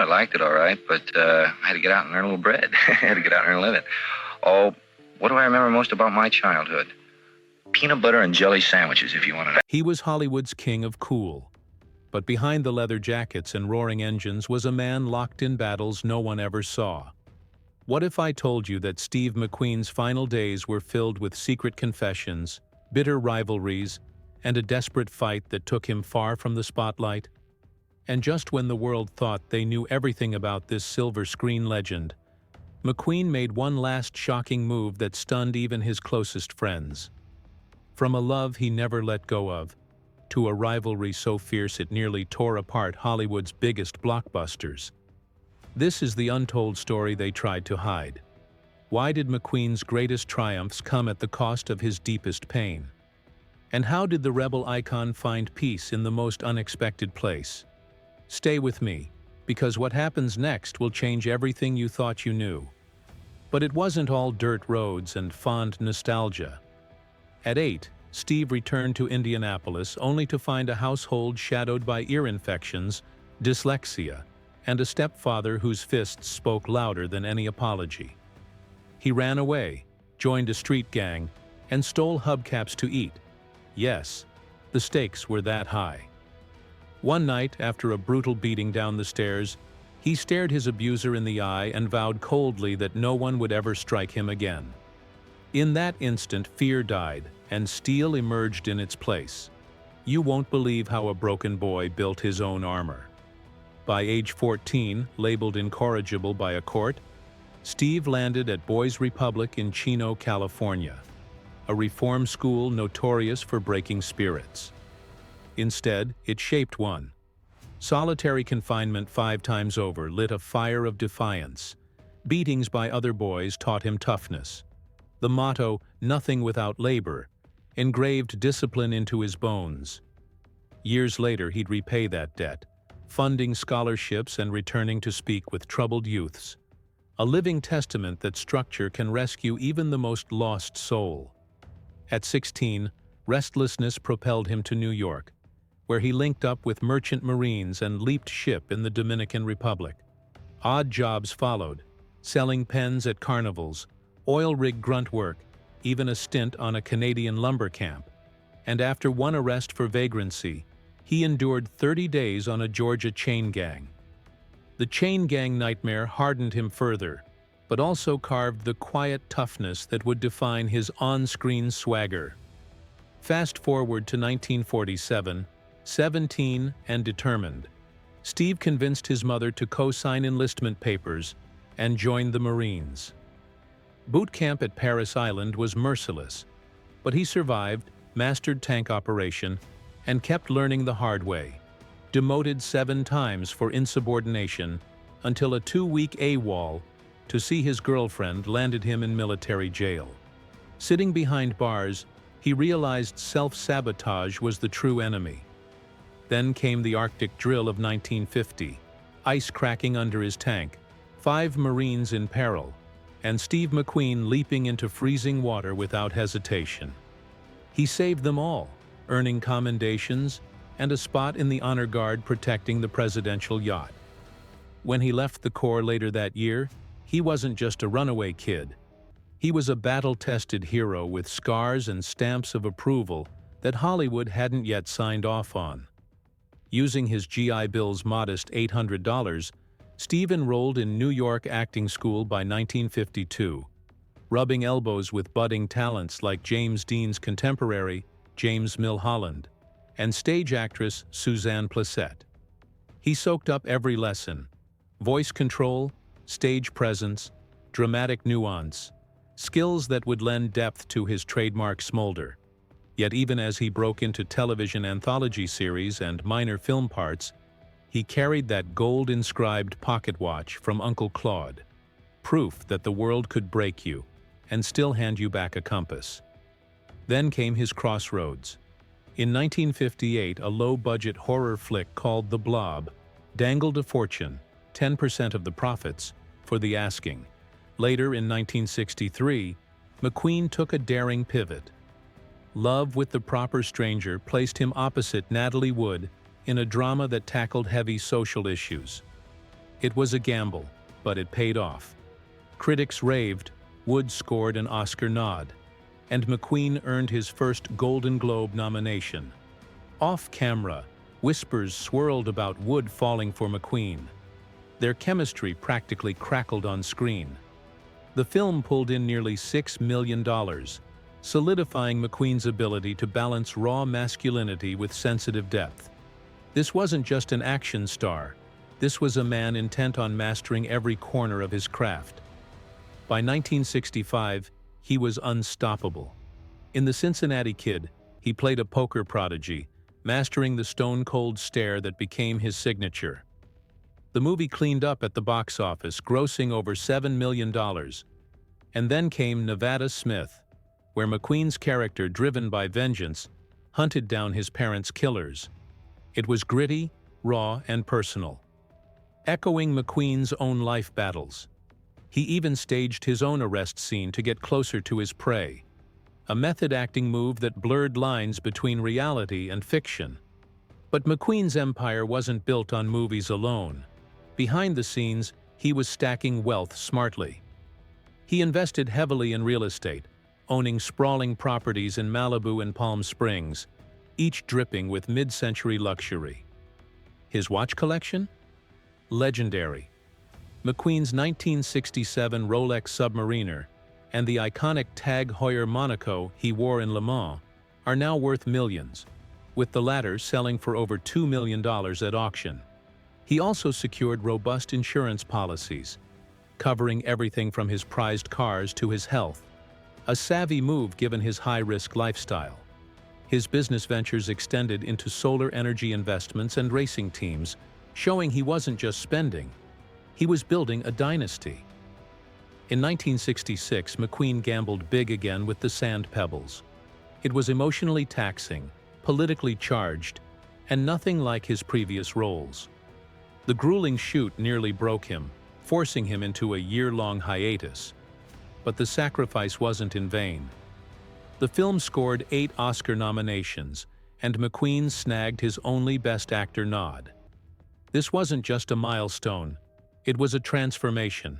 I liked it all right, but I had to get out and earn a little bread. I had to get out and earn a living. Oh, what do I remember most about my childhood? Peanut butter and jelly sandwiches, if you want to know. He was Hollywood's king of cool. But behind the leather jackets and roaring engines was a man locked in battles no one ever saw. What if I told you that Steve McQueen's final days were filled with secret confessions, bitter rivalries, and a desperate fight that took him far from the spotlight? And just when the world thought they knew everything about this silver screen legend, McQueen made one last shocking move that stunned even his closest friends. From a love he never let go of, to a rivalry so fierce it nearly tore apart Hollywood's biggest blockbusters. This is the untold story they tried to hide. Why did McQueen's greatest triumphs come at the cost of his deepest pain? And how did the rebel icon find peace in the most unexpected place? Stay with me, because what happens next will change everything you thought you knew. But it wasn't all dirt roads and fond nostalgia. At 8, Steve returned to Indianapolis only to find a household shadowed by ear infections, dyslexia, and a stepfather whose fists spoke louder than any apology. He ran away, joined a street gang, and stole hubcaps to eat. Yes, the stakes were that high. One night, after a brutal beating down the stairs, he stared his abuser in the eye and vowed coldly that no one would ever strike him again. In that instant, fear died, and steel emerged in its place. You won't believe how a broken boy built his own armor. By age 14, labeled incorrigible by a court, Steve landed at Boys Republic in Chino, California, a reform school notorious for breaking spirits. Instead, it shaped one. Solitary confinement 5 times over lit a fire of defiance. Beatings by other boys taught him toughness. The motto, "Nothing without labor," engraved discipline into his bones. Years later, he'd repay that debt, funding scholarships and returning to speak with troubled youths. A living testament that structure can rescue even the most lost soul. At 16, restlessness propelled him to New York, where he linked up with merchant marines and leaped ship in the Dominican Republic. Odd jobs followed, selling pens at carnivals, oil rig grunt work, even a stint on a Canadian lumber camp. And after one arrest for vagrancy, he endured 30 days on a Georgia chain gang. The chain gang nightmare hardened him further, but also carved the quiet toughness that would define his on-screen swagger. Fast forward to 1947, 17 and determined, Steve convinced his mother to co-sign enlistment papers and join the Marines. Boot camp at Paris Island was merciless, but he survived, mastered tank operation, and kept learning the hard way. Demoted 7 times for insubordination until a 2-week AWOL to see his girlfriend landed him in military jail. Sitting behind bars, he realized self-sabotage was the true enemy. Then came the Arctic drill of 1950, ice cracking under his tank, 5 Marines in peril, and Steve McQueen leaping into freezing water without hesitation. He saved them all, earning commendations and a spot in the honor guard protecting the presidential yacht. When he left the Corps later that year, he wasn't just a runaway kid. He was a battle-tested hero with scars and stamps of approval that Hollywood hadn't yet signed off on. Using his GI Bill's modest $800, Steve enrolled in New York acting school by 1952, rubbing elbows with budding talents like James Dean's contemporary, James Milholland, and stage actress Suzanne Plessette. He soaked up every lesson: voice control, stage presence, dramatic nuance, skills that would lend depth to his trademark smolder. Yet even as he broke into television anthology series and minor film parts, he carried that gold-inscribed pocket watch from Uncle Claude, proof that the world could break you and still hand you back a compass. Then came his crossroads. In 1958, a low-budget horror flick called The Blob dangled a fortune, 10% of the profits, for the asking. Later, in 1963, McQueen took a daring pivot. Love with the Proper Stranger placed him opposite Natalie Wood in a drama that tackled heavy social issues. It was a gamble, but it paid off. Critics raved, Wood scored an Oscar nod, and McQueen earned his first Golden Globe nomination. Off-camera, whispers swirled about Wood falling for McQueen. Their chemistry practically crackled on screen. The film pulled in nearly $6 million, solidifying McQueen's ability to balance raw masculinity with sensitive depth. This wasn't just an action star. This was a man intent on mastering every corner of his craft. By 1965, he was unstoppable. In The Cincinnati Kid, he played a poker prodigy, mastering the stone-cold stare that became his signature. The movie cleaned up at the box office, grossing over $7 million. And then came Nevada Smith, where McQueen's character, driven by vengeance, hunted down his parents' killers. It was gritty, raw, and personal, echoing McQueen's own life battles. He even staged his own arrest scene to get closer to his prey, a method-acting move that blurred lines between reality and fiction. But McQueen's empire wasn't built on movies alone. Behind the scenes, he was stacking wealth smartly. He invested heavily in real estate, owning sprawling properties in Malibu and Palm Springs, each dripping with mid-century luxury. His watch collection? Legendary. McQueen's 1967 Rolex Submariner and the iconic Tag Heuer Monaco he wore in Le Mans are now worth millions, with the latter selling for over $2 million at auction. He also secured robust insurance policies, covering everything from his prized cars to his health, a savvy move given his high-risk lifestyle. His business ventures extended into solar energy investments and racing teams, showing he wasn't just spending, he was building a dynasty. In 1966, McQueen gambled big again with the Sand Pebbles. It was emotionally taxing, politically charged, and nothing like his previous roles. The grueling shoot nearly broke him, forcing him into a year-long hiatus. But the sacrifice wasn't in vain. The film scored 8 Oscar nominations, and McQueen snagged his only Best Actor nod. This wasn't just a milestone, it was a transformation,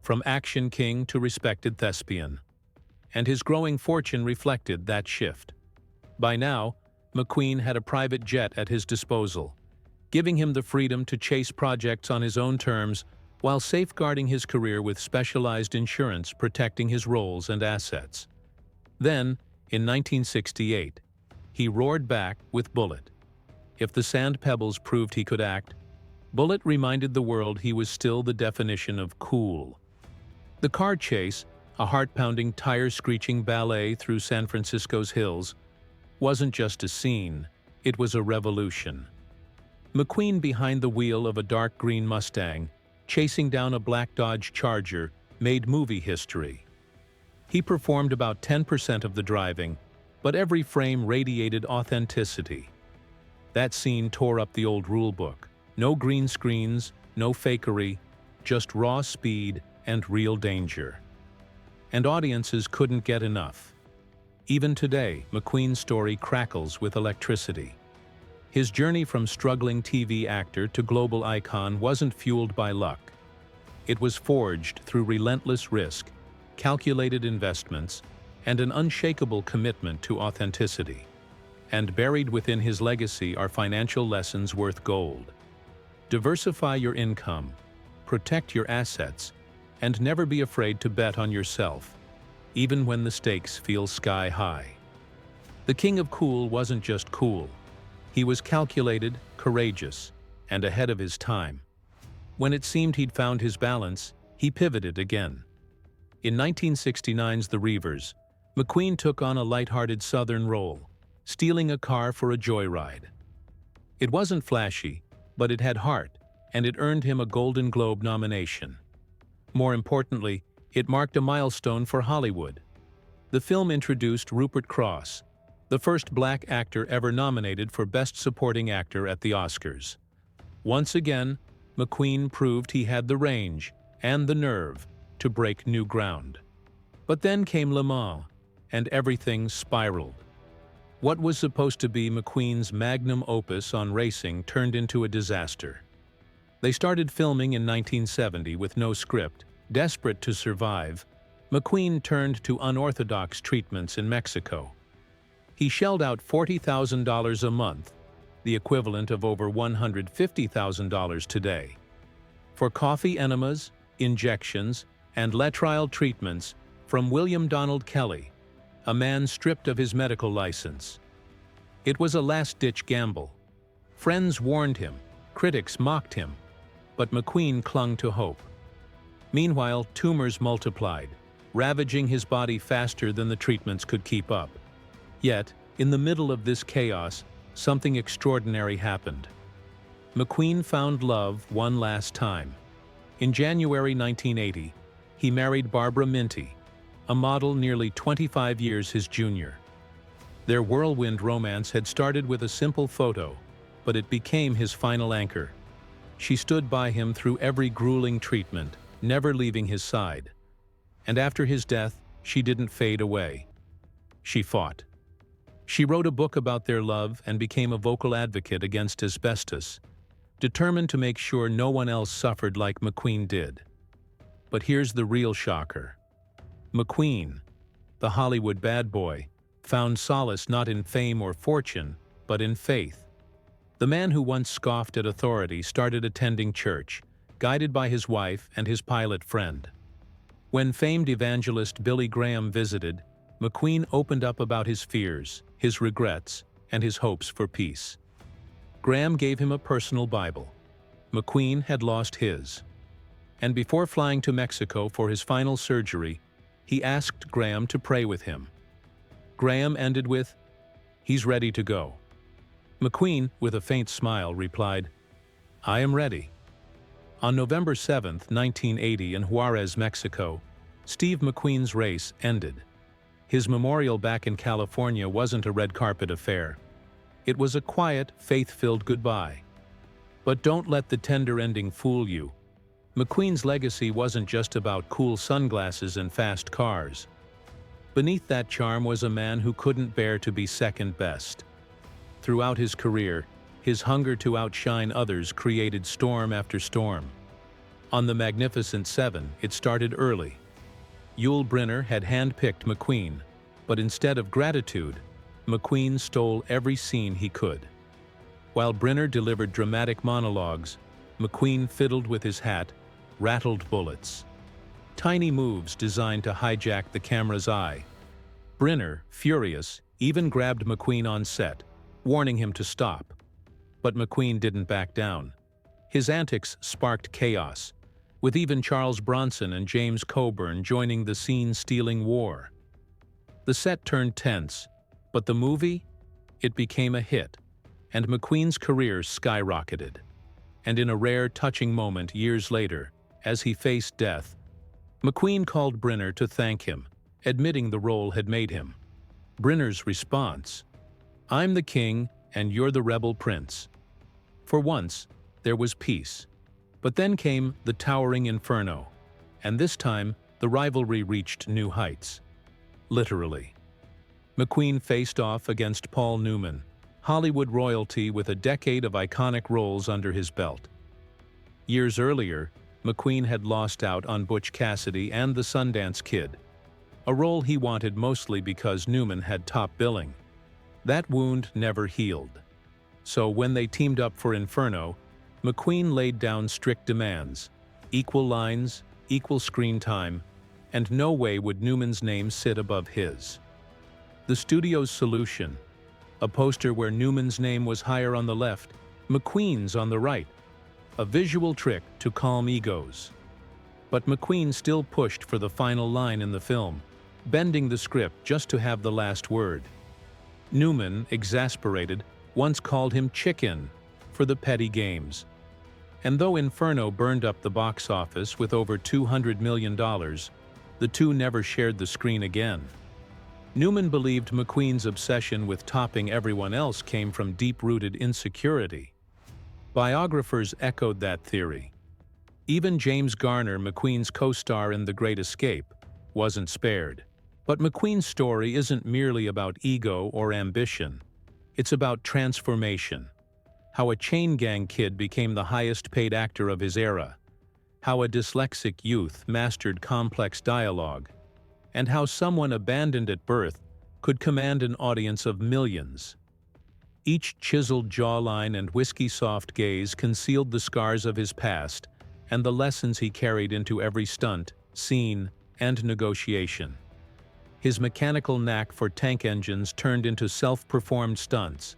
from action king to respected thespian. And his growing fortune reflected that shift. By now, McQueen had a private jet at his disposal, giving him the freedom to chase projects on his own terms while safeguarding his career with specialized insurance protecting his roles and assets. Then, in 1968, he roared back with Bullitt. If the Sand Pebbles proved he could act, Bullitt reminded the world he was still the definition of cool. The car chase, a heart-pounding, tire-screeching ballet through San Francisco's hills, wasn't just a scene, it was a revolution. McQueen behind the wheel of a dark green Mustang, chasing down a black Dodge Charger, made movie history. He performed about 10% of the driving, but every frame radiated authenticity. That scene tore up the old rulebook. No green screens, no fakery, just raw speed and real danger. And audiences couldn't get enough. Even today, McQueen's story crackles with electricity. His journey from struggling TV actor to global icon wasn't fueled by luck. It was forged through relentless risk, calculated investments, and an unshakable commitment to authenticity. And buried within his legacy are financial lessons worth gold. Diversify your income, protect your assets, and never be afraid to bet on yourself, even when the stakes feel sky high. The King of Cool wasn't just cool. He was calculated, courageous, and ahead of his time. When it seemed he'd found his balance, he pivoted again. In 1969's The Reivers, McQueen took on a lighthearted Southern role, stealing a car for a joyride. It wasn't flashy, but it had heart, and it earned him a Golden Globe nomination. More importantly, it marked a milestone for Hollywood. The film introduced Rupert Cross, the first black actor ever nominated for Best Supporting Actor at the Oscars. Once again, McQueen proved he had the range and the nerve to break new ground. But then came Le Mans, and everything spiraled. What was supposed to be McQueen's magnum opus on racing turned into a disaster. They started filming in 1970 with no script. Desperate to survive, McQueen turned to unorthodox treatments in Mexico. He shelled out $40,000 a month, the equivalent of over $150,000 today, for coffee enemas, injections, and lateral treatments from William Donald Kelly, a man stripped of his medical license. It was a last-ditch gamble. Friends warned him, critics mocked him, but McQueen clung to hope. Meanwhile, tumors multiplied, ravaging his body faster than the treatments could keep up. Yet, in the middle of this chaos, something extraordinary happened. McQueen found love one last time. In January 1980, he married Barbara Minty, a model nearly 25 years his junior. Their whirlwind romance had started with a simple photo, but it became his final anchor. She stood by him through every grueling treatment, never leaving his side. And after his death, she didn't fade away. She fought. She wrote a book about their love and became a vocal advocate against asbestos, determined to make sure no one else suffered like McQueen did. But here's the real shocker. McQueen, the Hollywood bad boy, found solace not in fame or fortune, but in faith. The man who once scoffed at authority started attending church, guided by his wife and his pilot friend. When famed evangelist Billy Graham visited, McQueen opened up about his fears, his regrets, and his hopes for peace. Graham gave him a personal Bible. McQueen had lost his. And before flying to Mexico for his final surgery, he asked Graham to pray with him. Graham ended with, "He's ready to go." McQueen, with a faint smile, replied, "I am ready." On November 7, 1980, in Juarez, Mexico, Steve McQueen's race ended. His memorial back in California wasn't a red carpet affair. It was a quiet, faith-filled goodbye. But don't let the tender ending fool you. McQueen's legacy wasn't just about cool sunglasses and fast cars. Beneath that charm was a man who couldn't bear to be second best. Throughout his career, his hunger to outshine others created storm after storm. On the Magnificent Seven, it started early. Yul Brynner had handpicked McQueen, but instead of gratitude, McQueen stole every scene he could. While Brynner delivered dramatic monologues, McQueen fiddled with his hat, rattled bullets. Tiny moves designed to hijack the camera's eye. Brynner, furious, even grabbed McQueen on set, warning him to stop. But McQueen didn't back down. His antics sparked chaos, with even Charles Bronson and James Coburn joining the scene-stealing war. The set turned tense, but the movie? It became a hit, and McQueen's career skyrocketed. And in a rare, touching moment years later, as he faced death, McQueen called Brynner to thank him, admitting the role had made him. Brynner's response: "I'm the king, and you're the rebel prince." For once, there was peace. But then came the towering inferno, and this time, the rivalry reached new heights. Literally. McQueen faced off against Paul Newman, Hollywood royalty with a decade of iconic roles under his belt. Years earlier, McQueen had lost out on Butch Cassidy and the Sundance Kid, a role he wanted mostly because Newman had top billing. That wound never healed. So when they teamed up for Inferno, McQueen laid down strict demands: equal lines, equal screen time, and no way would Newman's name sit above his. The studio's solution: a poster where Newman's name was higher on the left, McQueen's on the right, a visual trick to calm egos. But McQueen still pushed for the final line in the film, bending the script just to have the last word. Newman, exasperated, once called him chicken for the petty games. And though Inferno burned up the box office with over $200 million, the two never shared the screen again. Newman believed McQueen's obsession with topping everyone else came from deep-rooted insecurity. Biographers echoed that theory. Even James Garner, McQueen's co-star in The Great Escape, wasn't spared. But McQueen's story isn't merely about ego or ambition. It's about transformation. how a chain gang kid became the highest-paid actor of his era, how a dyslexic youth mastered complex dialogue, and how someone abandoned at birth could command an audience of millions. Each chiseled jawline and whiskey-soft gaze concealed the scars of his past and the lessons he carried into every stunt, scene, and negotiation. His mechanical knack for tank engines turned into self-performed stunts.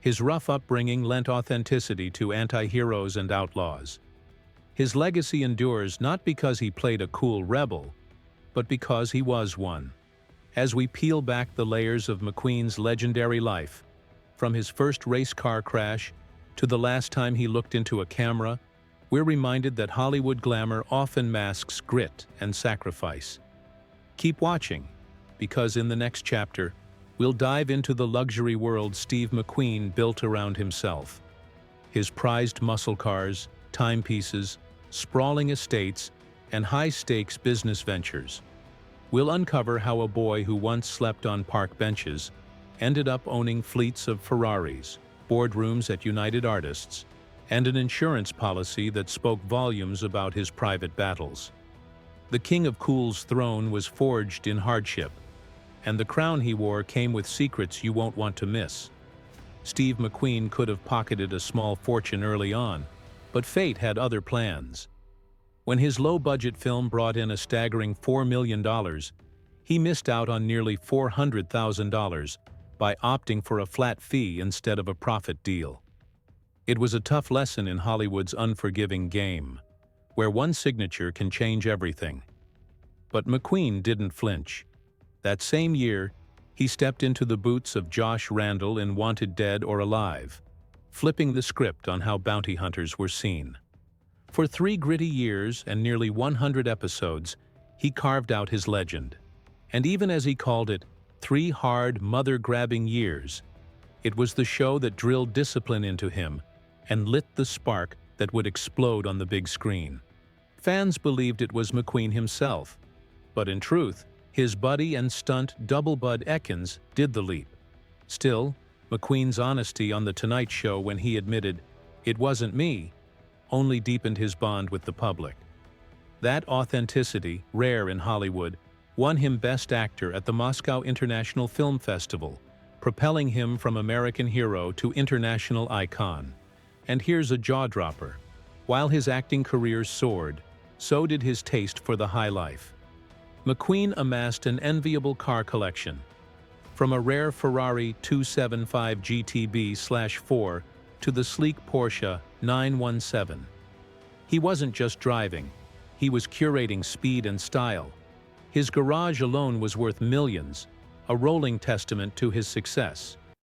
His rough upbringing lent authenticity to anti-heroes and outlaws. His legacy endures not because he played a cool rebel, but because he was one. As we peel back the layers of McQueen's legendary life, from his first race car crash to the last time he looked into a camera, we're reminded that Hollywood glamour often masks grit and sacrifice. Keep watching, because in the next chapter, we'll dive into the luxury world Steve McQueen built around himself. His prized muscle cars, timepieces, sprawling estates, and high-stakes business ventures. We'll uncover how a boy who once slept on park benches ended up owning fleets of Ferraris, boardrooms at United Artists, and an insurance policy that spoke volumes about his private battles. The King of Cool's throne was forged in hardship, and the crown he wore came with secrets you won't want to miss. Steve McQueen could have pocketed a small fortune early on, but fate had other plans. When his low-budget film brought in a staggering $4 million, he missed out on nearly $400,000 by opting for a flat fee instead of a profit deal. It was a tough lesson in Hollywood's unforgiving game, where one signature can change everything. But McQueen didn't flinch. That same year, he stepped into the boots of Josh Randall in Wanted Dead or Alive, flipping the script on how bounty hunters were seen. For 3 gritty years and nearly 100 episodes, he carved out his legend. And even as he called it, 3 hard, mother-grabbing years, it was the show that drilled discipline into him and lit the spark that would explode on the big screen. Fans believed it was McQueen himself, but in truth, his buddy and stunt double Bud Ekins did the leap. Still, McQueen's honesty on The Tonight Show when he admitted, "It wasn't me," only deepened his bond with the public. That authenticity, rare in Hollywood, won him Best Actor at the Moscow International Film Festival, propelling him from American hero to international icon. And here's a jaw-dropper. While his acting career soared, so did his taste for the high life. McQueen amassed an enviable car collection. From a rare Ferrari 275 GTB/4 to the sleek Porsche 917. He wasn't just driving, he was curating speed and style. His garage alone was worth millions, a rolling testament to his success.